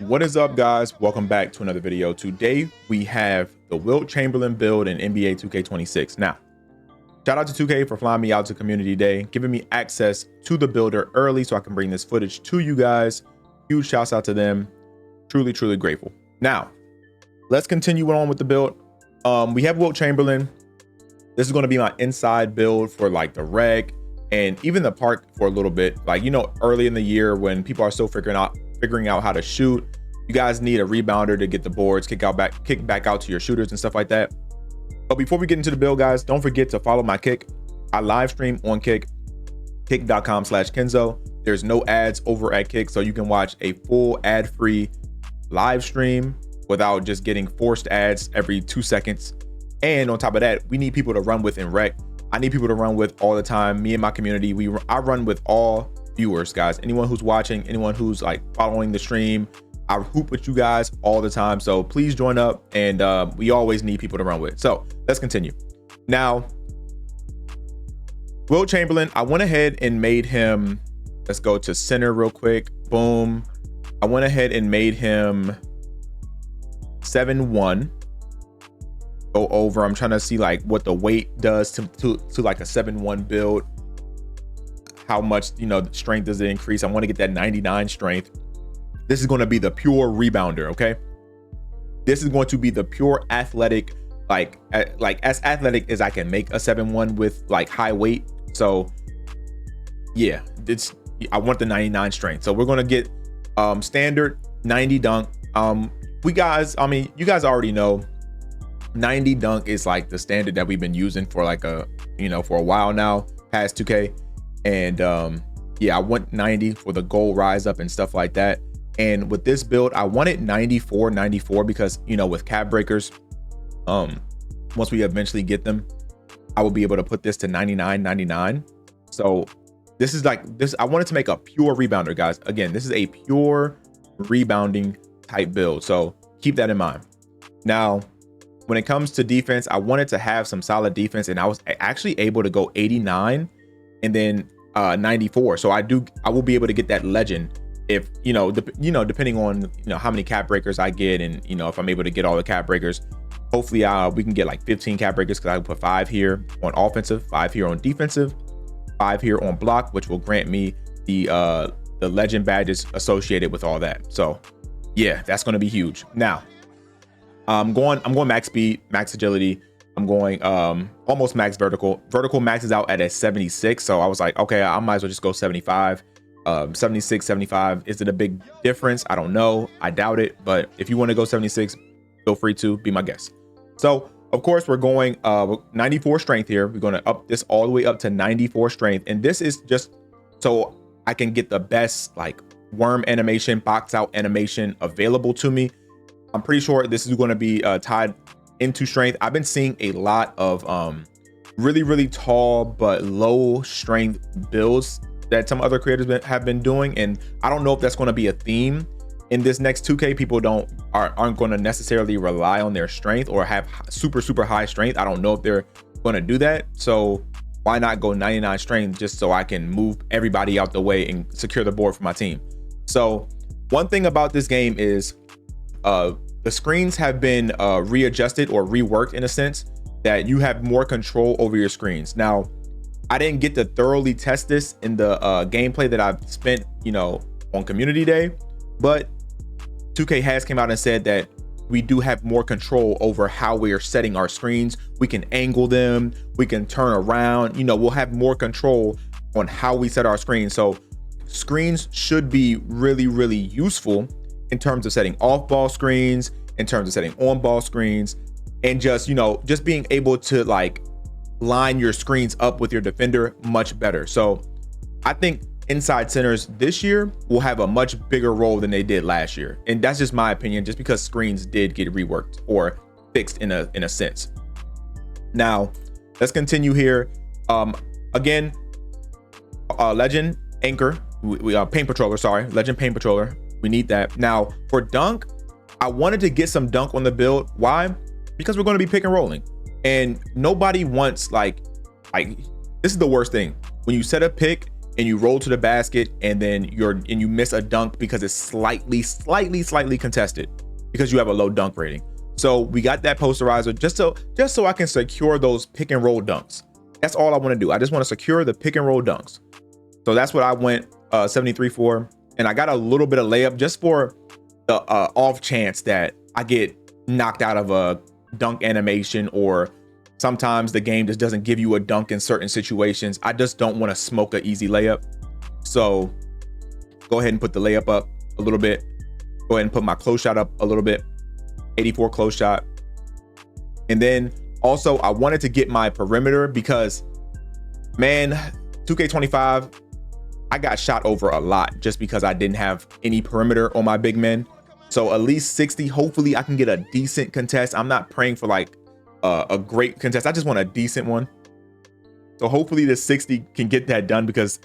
What is up, guys? Welcome back to another video. Today we have the Wilt Chamberlain build in NBA 2K26. Now, shout out to 2K for flying me out to community day, giving me access to the builder early so I can bring this footage to you guys. Huge shouts out to them. Truly grateful. Now, let's continue on with the build. We have Wilt Chamberlain. This is going to be my inside build for like the reg and even the park for a little bit. Like, you know, early in the year when people are still figuring out how to shoot, you guys need a rebounder to get the boards, kick back out to your shooters and stuff like that. But before we get into the build, guys, don't forget to follow my Kick. I live stream on Kick, kick.com/Kenzo. There's no ads over at Kick, so you can watch a full ad-free live stream without just getting forced ads every 2 seconds. And on top of that, we need people to run with in rec. I need people to run with all the time. Me and my community, I run with all viewers, guys. Anyone who's watching, anyone who's like following the stream, I hoop with you guys all the time. So please join up, and we always need people to run with. So let's continue. Now, Wilt Chamberlain, I went ahead and made him, let's go to center real quick. Boom. I went ahead and made him 7'1". Go over. I'm trying to see like what the weight does to like a 7'1" build. How much, you know, strength does it increase? I want to get that 99 strength. This is going to be the pure rebounder. Okay, this is going to be the pure athletic, like as athletic as I can make a 7'1" with like high weight. So yeah, I want the 99 strength. So we're going to get standard 90 dunk. You guys already know 90 dunk is like the standard that we've been using for like for a while now, past 2K. And yeah, I want 90 for the goal rise up and stuff like that. And with this build, I wanted 94 because, you know, with cap breakers, once we eventually get them, I will be able to put this to 99. So this is like this. I wanted to make a pure rebounder, guys. Again, this is a pure rebounding type build. So keep that in mind. Now, when it comes to defense, I wanted to have some solid defense, and I was actually able to go 89 and then 94. So I will be able to get that legend if depending on how many cap breakers I get, and if I'm able to get all the cap breakers. Hopefully we can get like 15 cap breakers, because I can put 5 here on offensive, 5 here on defensive, 5 here on block, which will grant me the legend badges associated with all that. So yeah, that's going to be huge. Now I'm going max speed, max agility. I'm going almost max vertical. Vertical maxes out at a 76. So I was like, okay, I might as well just go 75. 76, 75. Is it a big difference? I don't know. I doubt it. But if you want to go 76, feel free to be my guest. So of course we're going 94 strength here. We're going to up this all the way up to 94 strength. And this is just so I can get the best like worm animation, box out animation available to me. I'm pretty sure this is going to be tied into strength. I've been seeing a lot of really tall but low strength builds that some other creators have been doing, and I don't know if that's going to be a theme in this next 2K. People aren't going to necessarily rely on their strength or have super high strength. I don't know if they're going to do that. So why not go 99 strength, just so I can move everybody out the way and secure the board for my team. So one thing about this game is the screens have been readjusted or reworked, in a sense that you have more control over your screens. Now, I didn't get to thoroughly test this in the gameplay that I've spent, on community day, but 2K has came out and said that we do have more control over how we are setting our screens. We can angle them, we can turn around, we'll have more control on how we set our screens. So screens should be really useful in terms of setting off ball screens, in terms of setting on ball screens, and just being able to like line your screens up with your defender much better. So I think inside centers this year will have a much bigger role than they did last year, and that's just my opinion, just because screens did get reworked or fixed in a sense. Now let's continue here. Again, legend anchor, paint patroller, sorry, legend paint patroller, we need that. Now for dunk, I wanted to get some dunk on the build. Why? Because we're going to be pick and rolling, and nobody wants like this is the worst thing when you set a pick and you roll to the basket and then you miss a dunk because it's slightly contested because you have a low dunk rating. So we got that posterizer just so I can secure those pick and roll dunks. That's all I want to do. I just want to secure the pick and roll dunks. So that's what I went 73 for. And I got a little bit of layup just for the off chance that I get knocked out of a dunk animation, or sometimes the game just doesn't give you a dunk in certain situations. I just don't want to smoke an easy layup. So go ahead and put the layup up a little bit. Go ahead and put my close shot up a little bit. 84 close shot. And then also I wanted to get my perimeter because, man, 2K25, I got shot over a lot just because I didn't have any perimeter on my big men. So at least 60, hopefully I can get a decent contest. I'm not praying for like a great contest. I just want a decent one. So hopefully the 60 can get that done because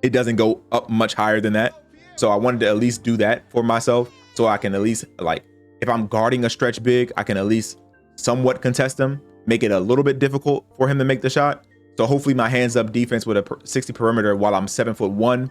it doesn't go up much higher than that. So I wanted to at least do that for myself so I can at least, like, if I'm guarding a stretch big, I can at least somewhat contest him, make it a little bit difficult for him to make the shot. So hopefully my hands up defense with a 60 perimeter while I'm 7'1"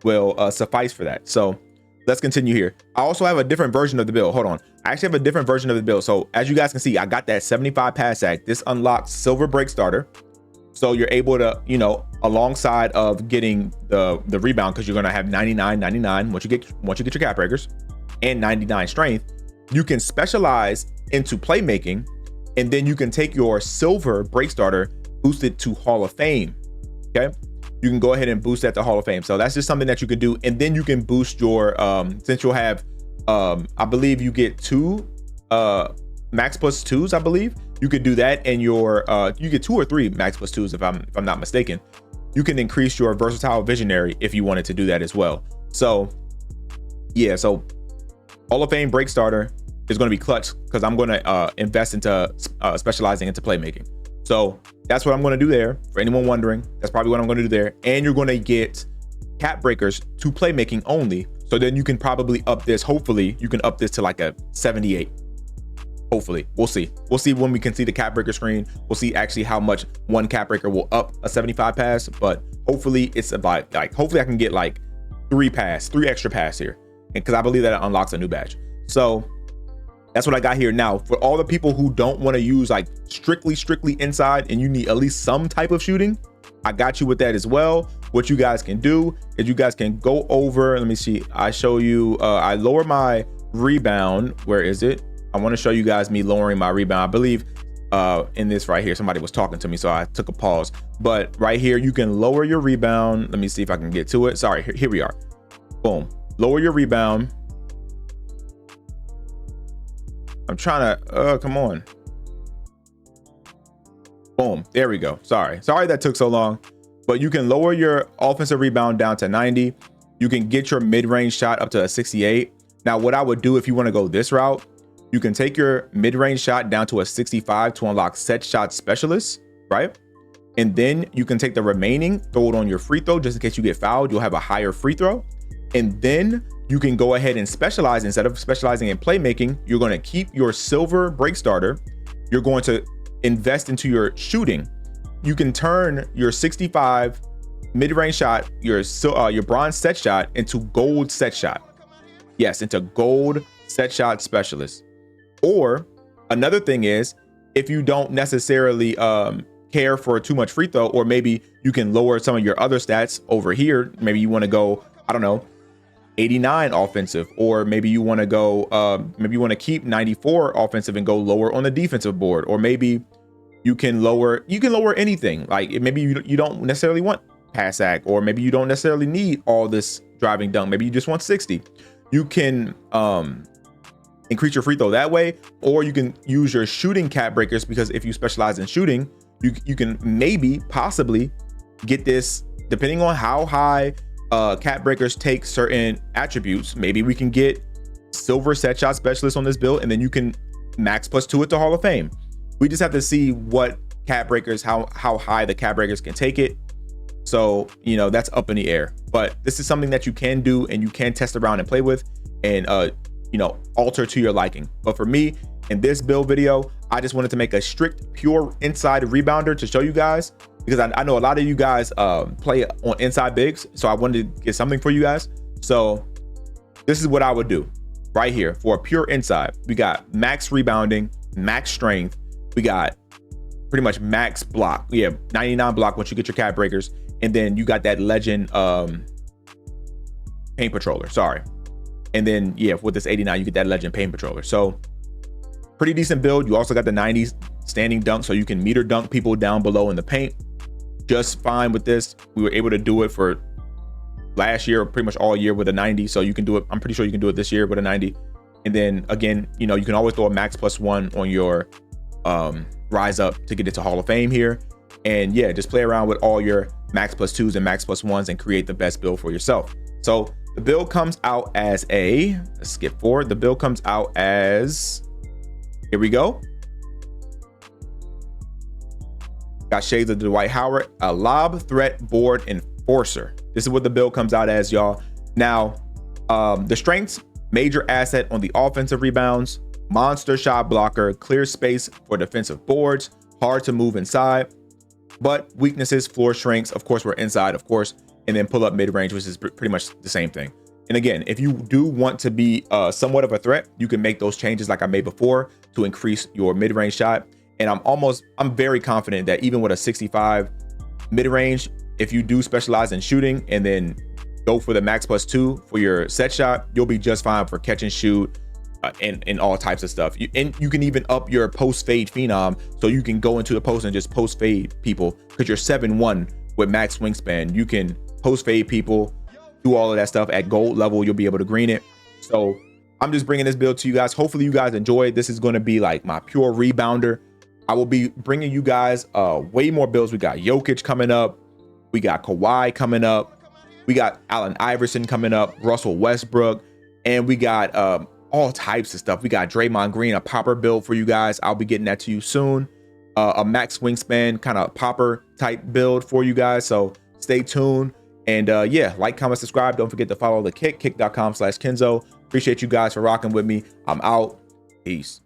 will suffice for that. So let's continue here. I also have a different version of the build. Hold on. I actually have a different version of the build. So as you guys can see, I got that 75 pass act. This unlocks silver break starter. So you're able to, you know, alongside of getting the rebound, because you're going to have 99 once you get your cap breakers, and 99 strength, you can specialize into playmaking, and then you can take your silver break starter, boost it to Hall of Fame. Okay, you can go ahead and boost that to Hall of Fame. So that's just something that you can do. And then you can boost your since you'll have I believe you get 2 max plus 2s. I believe you could do that, and your you get 2 or 3 max plus 2s if I'm not mistaken. You can increase your versatile visionary if you wanted to do that as well. So yeah, so Hall of Fame break starter is going to be clutch because I'm going to invest into specializing into playmaking. So that's what I'm going to do there. For anyone wondering, that's probably what I'm going to do there. And you're going to get cap breakers to playmaking only. So then you can probably up this. Hopefully you can up this to like a 78. Hopefully. We'll see. We'll see when we can see the cap breaker screen. We'll see actually how much one cap breaker will up a 75 pass. But hopefully it's about like, hopefully I can get like 3 extra pass here. And because I believe that it unlocks a new badge. So that's what I got here. Now, for all the people who don't want to use like strictly inside and you need at least some type of shooting, I got you with that as well. What you guys can do is you guys can go over, let me see, I show you, I lower my rebound. Where is it? I want to show you guys me lowering my rebound. I believe in this right here, somebody was talking to me, so I took a pause. But right here, you can lower your rebound. Let me see if I can get to it. Sorry, here we are. Boom. Lower your rebound. I'm trying to, come on. Boom, there we go. Sorry that took so long, but you can lower your offensive rebound down to 90. You can get your mid-range shot up to a 68. Now, what I would do if you want to go this route, you can take your mid-range shot down to a 65 to unlock set shot specialist, right? And then you can take the remaining, throw it on your free throw, just in case you get fouled, you'll have a higher free throw. And then you can go ahead and specialize. Instead of specializing in playmaking, you're going to keep your silver break starter. You're going to invest into your shooting. You can turn your 65 mid-range shot, your bronze set shot, into gold set shot. Yes, into gold set shot specialist. Or another thing is, if you don't necessarily care for too much free throw, or maybe you can lower some of your other stats over here. Maybe you want to go, I don't know, 89 offensive, or maybe you want to go maybe you want to keep 94 offensive and go lower on the defensive board, or maybe you can lower anything. Like maybe you don't necessarily want pass act, or maybe you don't necessarily need all this driving dunk, maybe you just want 60. You can increase your free throw that way, or you can use your shooting cap breakers, because if you specialize in shooting, you can maybe possibly get this, depending on how high cap breakers take certain attributes. Maybe we can get silver set shot specialist on this build, and then you can max +2 it to Hall of Fame. We just have to see what cap breakers, how high the cap breakers can take it. So, you know, that's up in the air, but this is something that you can do and you can test around and play with and, you know, alter to your liking. But for me, in this build video, I just wanted to make a strict, pure inside rebounder to show you guys. because I know a lot of you guys play on inside bigs, so I wanted to get something for you guys. So this is what I would do right here for a pure inside. We got max rebounding, max strength. We got pretty much max block. We have 99 block once you get your cat breakers, and then you got that legend paint patroller. Sorry. And then yeah, with this 89, you get that legend paint patroller. So pretty decent build. You also got the 90s standing dunk, so you can meter dunk people down below in the paint just fine with this. We were able to do it for last year, pretty much all year with a 90. So you can do it. I'm pretty sure you can do it this year with a 90. And then again, you know, you can always throw a max +1 on your rise up to get it to Hall of Fame here. And yeah, just play around with all your max +2s and max +1s and create the best build for yourself. So the build comes out as a, let's skip forward. The build comes out as, here we go. Got shades of Dwight Howard, a lob threat board enforcer. This is what the build comes out as, y'all. Now, the strengths, major asset on the offensive rebounds, monster shot blocker, clear space for defensive boards, hard to move inside, but weaknesses, floor shrinks. Of course, we're inside, of course, and then pull up mid range, which is pretty much the same thing. And again, if you do want to be somewhat of a threat, you can make those changes like I made before to increase your mid range shot. And I'm very confident that even with a 65 mid range, if you do specialize in shooting and then go for the max +2 for your set shot, you'll be just fine for catch and shoot and all types of stuff. And you can even up your post fade phenom, so you can go into the post and just post fade people, because you're 7'1" with max wingspan. You can post fade people, do all of that stuff at gold level. You'll be able to green it. So I'm just bringing this build to you guys. Hopefully you guys enjoy it. This is going to be like my pure rebounder. I will be bringing you guys way more builds. We got Jokic coming up. We got Kawhi coming up. We got Allen Iverson coming up, Russell Westbrook, and we got all types of stuff. We got Draymond Green, a popper build for you guys. I'll be getting that to you soon. A max wingspan kind of popper type build for you guys. So stay tuned. And yeah, like, comment, subscribe. Don't forget to follow the kick.com/Kenzo. Appreciate you guys for rocking with me. I'm out. Peace.